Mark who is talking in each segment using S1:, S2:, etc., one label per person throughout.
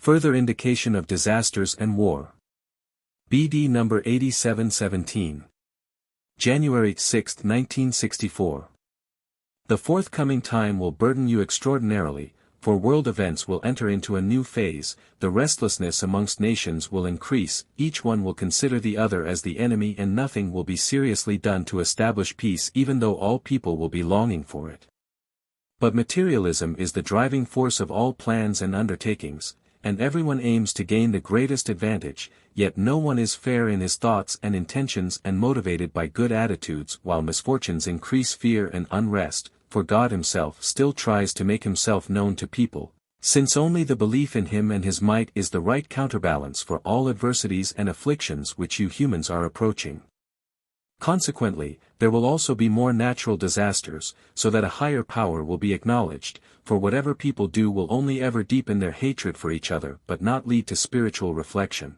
S1: Further indication of disasters and war. BD number 8717. January 6, 1964. The forthcoming time will burden you extraordinarily, for world events will enter into a new phase, the restlessness amongst nations will increase, each one will consider the other as the enemy and nothing will be seriously done to establish peace even though all people will be longing for it. But materialism is the driving force of all plans and undertakings, and everyone aims to gain the greatest advantage, yet no one is fair in his thoughts and intentions and motivated by good attitudes while misfortunes increase fear and unrest, for God himself still tries to make himself known to people, since only the belief in him and his might is the right counterbalance for all adversities and afflictions which you humans are approaching. Consequently, there will also be more natural disasters, so that a higher power will be acknowledged, for whatever people do will only ever deepen their hatred for each other but not lead to spiritual reflection.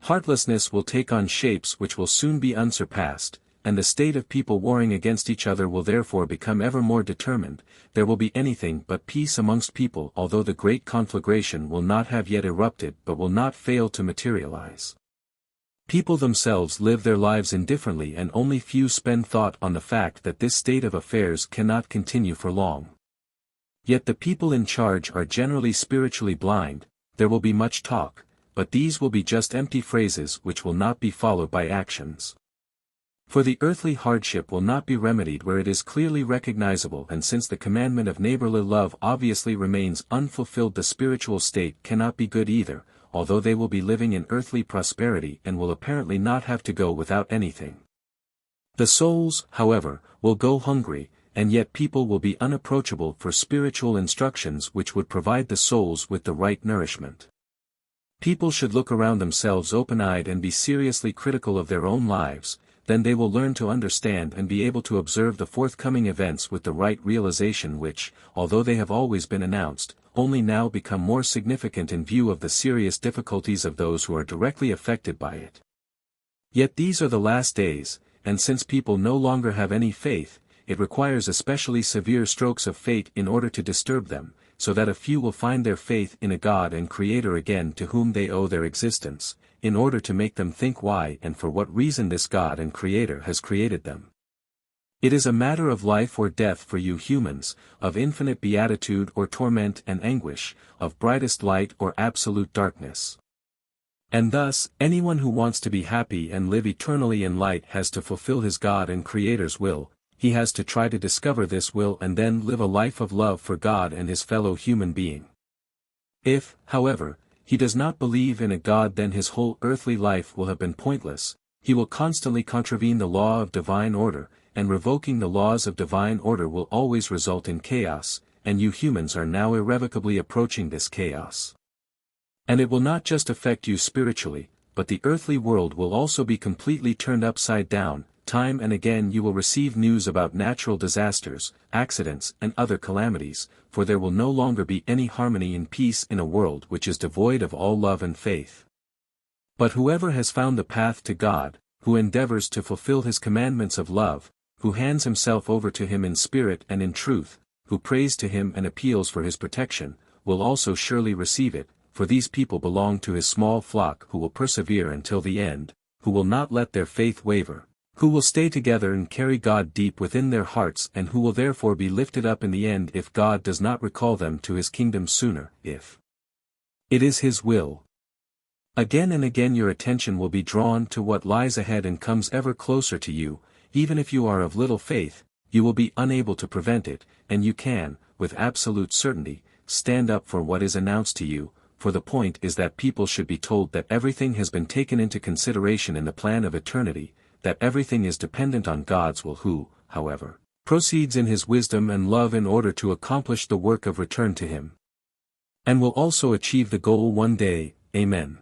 S1: Heartlessness will take on shapes which will soon be unsurpassed, and the state of people warring against each other will therefore become ever more determined. There will be anything but peace amongst people, although the great conflagration will not have yet erupted but will not fail to materialize. People themselves live their lives indifferently and only few spend thought on the fact that this state of affairs cannot continue for long. Yet the people in charge are generally spiritually blind. There will be much talk, but these will be just empty phrases which will not be followed by actions. For the earthly hardship will not be remedied where it is clearly recognizable, and since the commandment of neighborly love obviously remains unfulfilled, the spiritual state cannot be good either, although they will be living in earthly prosperity and will apparently not have to go without anything. The souls, however, will go hungry, and yet people will be unapproachable for spiritual instructions which would provide the souls with the right nourishment. People should look around themselves open-eyed and be seriously critical of their own lives, then they will learn to understand and be able to observe the forthcoming events with the right realization which, although they have always been announced, only now become more significant in view of the serious difficulties of those who are directly affected by it. Yet these are the last days, and since people no longer have any faith, it requires especially severe strokes of fate in order to disturb them, so that a few will find their faith in a God and Creator again to whom they owe their existence, in order to make them think why and for what reason this God and Creator has created them. It is a matter of life or death for you humans, of infinite beatitude or torment and anguish, of brightest light or absolute darkness. And thus, anyone who wants to be happy and live eternally in light has to fulfill his God and Creator's will. He has to try to discover this will and then live a life of love for God and his fellow human being. If, however, he does not believe in a God, then his whole earthly life will have been pointless. He will constantly contravene the law of divine order, and revoking the laws of divine order will always result in chaos, and you humans are now irrevocably approaching this chaos. And it will not just affect you spiritually, but the earthly world will also be completely turned upside down. Time and again you will receive news about natural disasters, accidents and other calamities, for there will no longer be any harmony and peace in a world which is devoid of all love and faith. But whoever has found the path to God, who endeavors to fulfill his commandments of love, who hands himself over to him in spirit and in truth, who prays to him and appeals for his protection, will also surely receive it, for these people belong to his small flock who will persevere until the end, who will not let their faith waver, who will stay together and carry God deep within their hearts, and who will therefore be lifted up in the end if God does not recall them to his kingdom sooner, if it is his will. Again and again your attention will be drawn to what lies ahead and comes ever closer to you. Even if you are of little faith, you will be unable to prevent it, and you can, with absolute certainty, stand up for what is announced to you, for the point is that people should be told that everything has been taken into consideration in the plan of eternity, that everything is dependent on God's will, who, however, proceeds in his wisdom and love in order to accomplish the work of return to him, and will also achieve the goal one day. Amen.